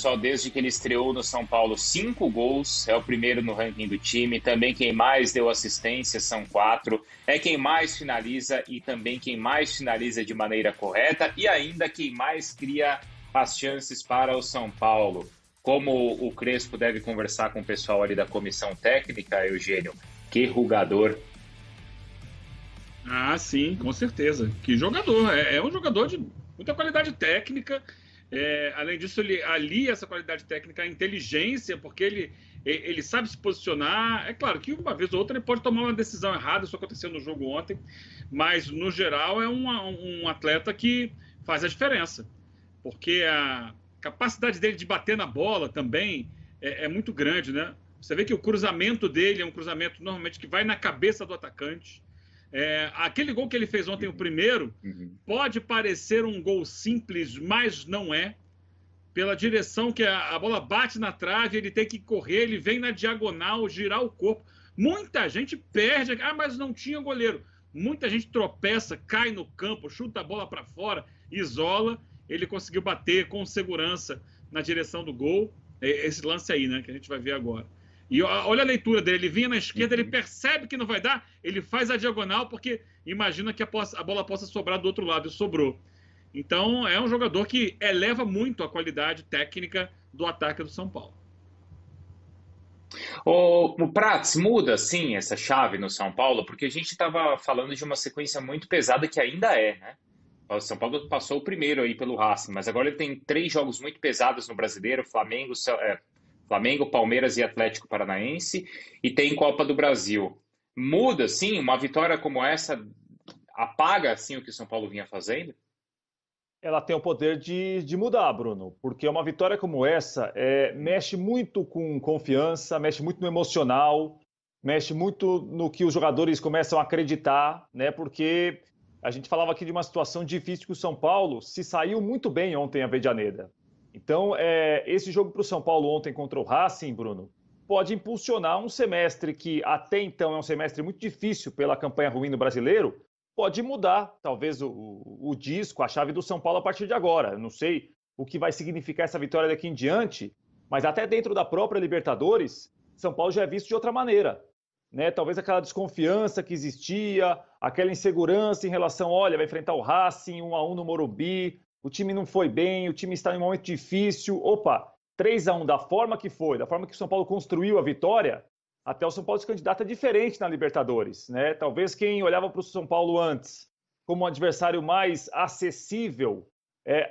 só desde que ele estreou no São Paulo, 5 gols, é o primeiro no ranking do time, também quem mais deu assistência são 4, é quem mais finaliza e também quem mais finaliza de maneira correta e ainda quem mais cria as chances para o São Paulo. Como o Crespo deve conversar com o pessoal ali da comissão técnica, Eugênio, que jogador. Ah, sim, com certeza. Que jogador. É um jogador de muita qualidade técnica. Além disso, ele alia essa qualidade técnica à inteligência, porque ele sabe se posicionar. É claro que uma vez ou outra ele pode tomar uma decisão errada, isso aconteceu no jogo ontem, mas no geral é um atleta que faz a diferença, porque a capacidade dele de bater na bola também é muito grande, né? Você vê que o cruzamento dele é um cruzamento normalmente que vai na cabeça do atacante. Aquele gol que ele fez ontem, o primeiro, pode parecer um gol simples, mas não é. Pela direção que a bola bate na trave, ele tem que correr, ele vem na diagonal, girar o corpo. Muita gente perde, mas não tinha goleiro. Muita gente tropeça, cai no campo, chuta a bola para fora, isola. Ele conseguiu bater com segurança na direção do gol. Esse lance aí, né, que a gente vai ver agora. E olha a leitura dele, ele vinha na esquerda, ele percebe que não vai dar, ele faz a diagonal, porque imagina que a bola possa sobrar do outro lado, e sobrou. Então, é um jogador que eleva muito a qualidade técnica do ataque do São Paulo. O Prats, muda sim essa chave no São Paulo, porque a gente estava falando de uma sequência muito pesada que ainda é, né? O São Paulo passou o primeiro aí pelo Racing, mas agora ele tem 3 jogos muito pesados no Brasileiro, Flamengo, Palmeiras e Atlético Paranaense, e tem Copa do Brasil. Muda, sim, uma vitória como essa apaga, assim, o que o São Paulo vinha fazendo? Ela tem o poder de mudar, Bruno, porque uma vitória como essa mexe muito com confiança, mexe muito no emocional, mexe muito no que os jogadores começam a acreditar, né? Porque a gente falava aqui de uma situação difícil que o São Paulo se saiu muito bem ontem a Avejaneda. Então, esse jogo para o São Paulo ontem contra o Racing, Bruno, pode impulsionar um semestre que até então é um semestre muito difícil pela campanha ruim no Brasileiro, pode mudar, talvez, o disco, a chave do São Paulo a partir de agora. Eu não sei o que vai significar essa vitória daqui em diante, mas até dentro da própria Libertadores, São Paulo já é visto de outra maneira, né? Talvez aquela desconfiança que existia, aquela insegurança em relação, olha, vai enfrentar o Racing, 1-1 no Morumbi, o time não foi bem, o time está em um momento difícil. Opa, 3-1 da forma que foi, da forma que o São Paulo construiu a vitória, até o São Paulo se candidata diferente na Libertadores, né? Talvez quem olhava para o São Paulo antes como um adversário mais acessível,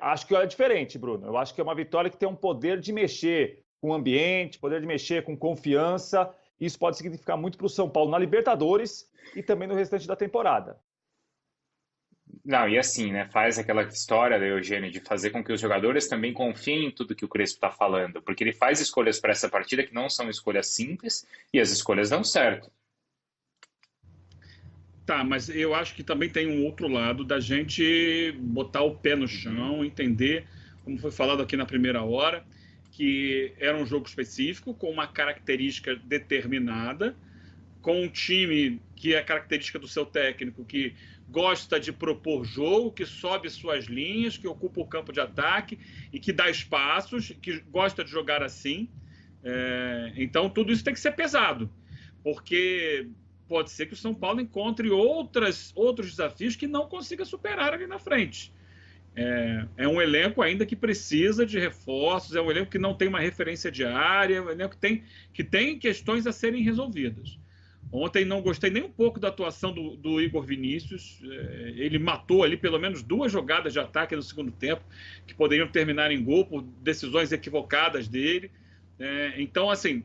acho que olha diferente, Bruno. Eu acho que é uma vitória que tem um poder de mexer com o ambiente, poder de mexer com confiança. Isso pode significar muito para o São Paulo na Libertadores e também no restante da temporada. Não, e assim, né? Faz aquela história, Eugênio, de fazer com que os jogadores também confiem em tudo que o Crespo está falando, porque ele faz escolhas para essa partida que não são escolhas simples e as escolhas dão certo. Tá, mas eu acho que também tem um outro lado da gente botar o pé no chão, entender, como foi falado aqui na primeira hora, que era um jogo específico, com uma característica determinada, com um time que é característica do seu técnico, que gosta de propor jogo, que sobe suas linhas, que ocupa o campo de ataque e que dá espaços, que gosta de jogar assim. Então, tudo isso tem que ser pesado, porque pode ser que o São Paulo encontre outros desafios que não consiga superar ali na frente. É um elenco ainda que precisa de reforços, é um elenco que não tem uma referência diária, é um elenco que tem questões a serem resolvidas. Ontem não gostei nem um pouco da atuação do Igor Vinícius. Ele matou ali pelo menos 2 jogadas de ataque no segundo tempo, que poderiam terminar em gol por decisões equivocadas dele. Então, assim,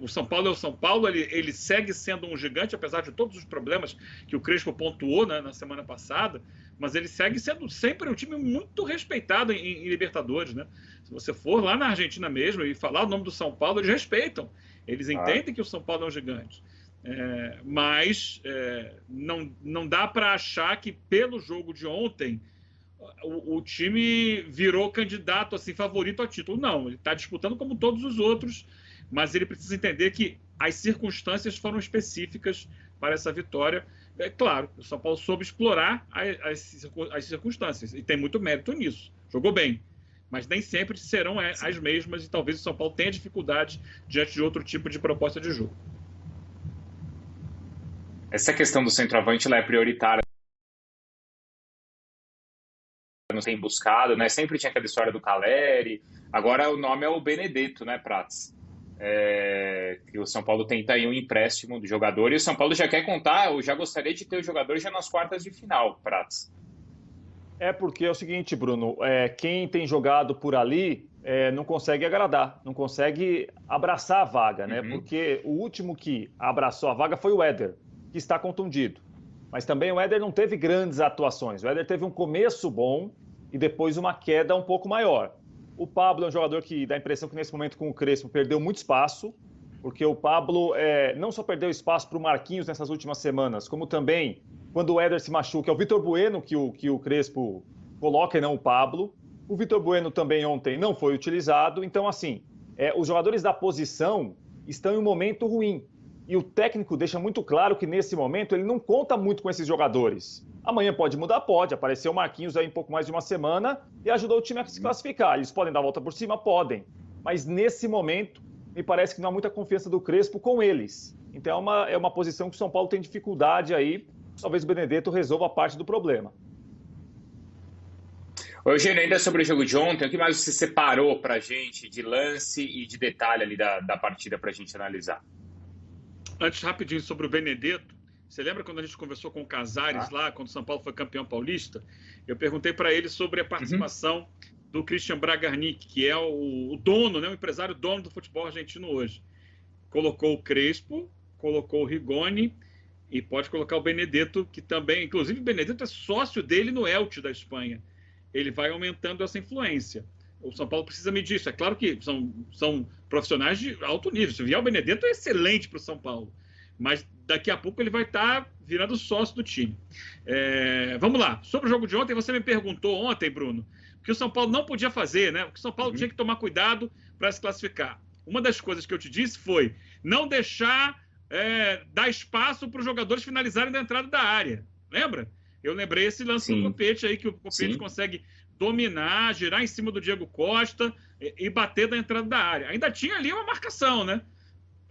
o São Paulo é o São Paulo, ele segue sendo um gigante, apesar de todos os problemas que o Crespo pontuou, né, na semana passada, mas ele segue sendo sempre um time muito respeitado em Libertadores, né? Se você for lá na Argentina mesmo e falar o nome do São Paulo, eles respeitam. Eles entendem que o São Paulo é um gigante. Mas não dá para achar que pelo jogo de ontem o time virou candidato assim, favorito ao título. Não, ele está disputando como todos os outros, mas ele precisa entender que as circunstâncias foram específicas para essa vitória. É claro, o São Paulo soube explorar as circunstâncias e tem muito mérito nisso, jogou bem, mas nem sempre serão as mesmas, e talvez o São Paulo tenha dificuldade diante de outro tipo de proposta de jogo. Essa questão do centroavante ela é prioritária, não tem buscado, né? Sempre tinha aquela história do Caleri, agora o nome é o Benedetto, né, Prats? Que o São Paulo tenta aí um empréstimo do jogador, e o São Paulo já quer contar, eu já gostaria de ter o jogador já nas quartas de final, Prats. Porque é o seguinte, Bruno, quem tem jogado por ali não consegue agradar, não consegue abraçar a vaga, né? Porque o último que abraçou a vaga foi o Éder, que está contundido. Mas também o Éder não teve grandes atuações. O Éder teve um começo bom e depois uma queda um pouco maior. O Pablo é um jogador que dá a impressão que nesse momento com o Crespo perdeu muito espaço, porque o Pablo não só perdeu espaço para o Marquinhos nessas últimas semanas, como também quando o Éder se machuca, é o Vitor Bueno que o Crespo coloca e não o Pablo. O Vitor Bueno também ontem não foi utilizado. Então, assim, os jogadores da posição estão em um momento ruim. E o técnico deixa muito claro que nesse momento ele não conta muito com esses jogadores. Amanhã pode mudar? Pode. Apareceu o Marquinhos aí em pouco mais de uma semana e ajudou o time a se classificar. Eles podem dar a volta por cima? Podem. Mas nesse momento, me parece que não há muita confiança do Crespo com eles. Então é uma posição que o São Paulo tem dificuldade aí. Talvez o Benedetto resolva parte do problema. Eugênio, ainda sobre o jogo de ontem, o que mais você separou para a gente de lance e de detalhe ali da partida para a gente analisar? Antes, rapidinho, sobre o Benedetto. Você lembra quando a gente conversou com o Casares lá, quando o São Paulo foi campeão paulista? Eu perguntei para ele sobre a participação do Christian Bragarnik, que é o dono, né, o empresário dono do futebol argentino hoje. Colocou o Crespo, colocou o Rigoni e pode colocar o Benedetto, que também... Inclusive, o Benedetto é sócio dele no Elche da Espanha. Ele vai aumentando essa influência. O São Paulo precisa medir isso. É claro que são profissionais de alto nível. Se vier o Benedetto, é excelente para o São Paulo. Mas daqui a pouco ele vai estar virando sócio do time. Vamos lá. Sobre o jogo de ontem, você me perguntou ontem, Bruno, o que o São Paulo não podia fazer, né? O que o São Paulo tinha que tomar cuidado para se classificar. Uma das coisas que eu te disse foi não deixar dar espaço para os jogadores finalizarem da entrada da área. Lembra? Eu lembrei esse lance do Copete aí, que o Copete consegue dominar, girar em cima do Diego Costa e bater da entrada da área. Ainda tinha ali uma marcação, né?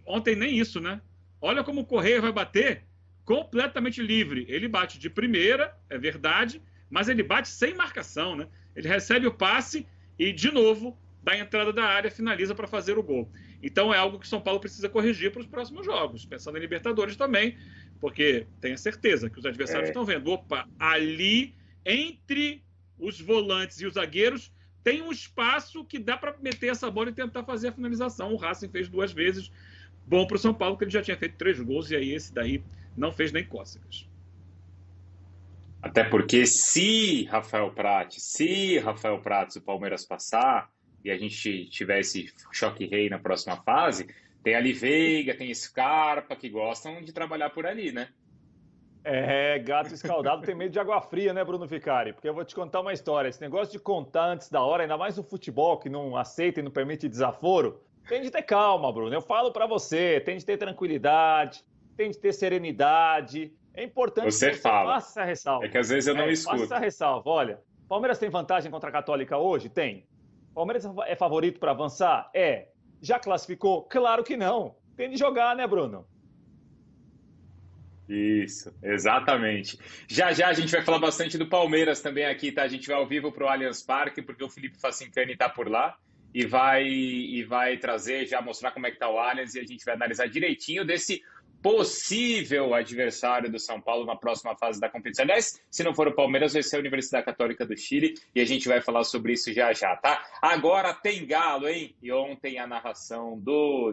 Ontem nem isso, né? Olha como o Correia vai bater completamente livre. Ele bate de primeira, é verdade, mas ele bate sem marcação, né? Ele recebe o passe e, de novo, da entrada da área, finaliza para fazer o gol. Então é algo que o São Paulo precisa corrigir para os próximos jogos, pensando em Libertadores também, porque tenha certeza que os adversários estão vendo. Opa, ali, entre os volantes e os zagueiros, tem um espaço que dá para meter essa bola e tentar fazer a finalização. O Racing fez 2 vezes. Bom para o São Paulo, porque ele já tinha feito 3 gols, e aí esse daí não fez nem cócegas. Até porque se Rafael Prats o Palmeiras passar e a gente tiver esse choque rei na próxima fase, tem ali Veiga, tem Scarpa, que gostam de trabalhar por ali, né? Gato escaldado tem medo de água fria, né, Bruno Vicari? Porque eu vou te contar uma história. Esse negócio de contar antes da hora, ainda mais no futebol, que não aceita e não permite desaforo, tem de ter calma, Bruno. Eu falo pra você, tem de ter tranquilidade, tem de ter serenidade. É importante que você faça essa ressalva. É que às vezes eu não escuto. Faça essa ressalva. Olha, Palmeiras tem vantagem contra a Católica hoje? Tem. Palmeiras é favorito para avançar? Já classificou? Claro que não. Tem de jogar, né, Bruno? Isso, exatamente. Já a gente vai falar bastante do Palmeiras também aqui, tá? A gente vai ao vivo para o Allianz Parque, porque o Felipe Facincani está por lá e vai trazer, já mostrar como é que tá o Allianz, e a gente vai analisar direitinho desse possível adversário do São Paulo na próxima fase da competição. Aliás, se não for o Palmeiras, vai ser a Universidade Católica do Chile, e a gente vai falar sobre isso já, tá? Agora tem Galo, hein? E ontem a narração do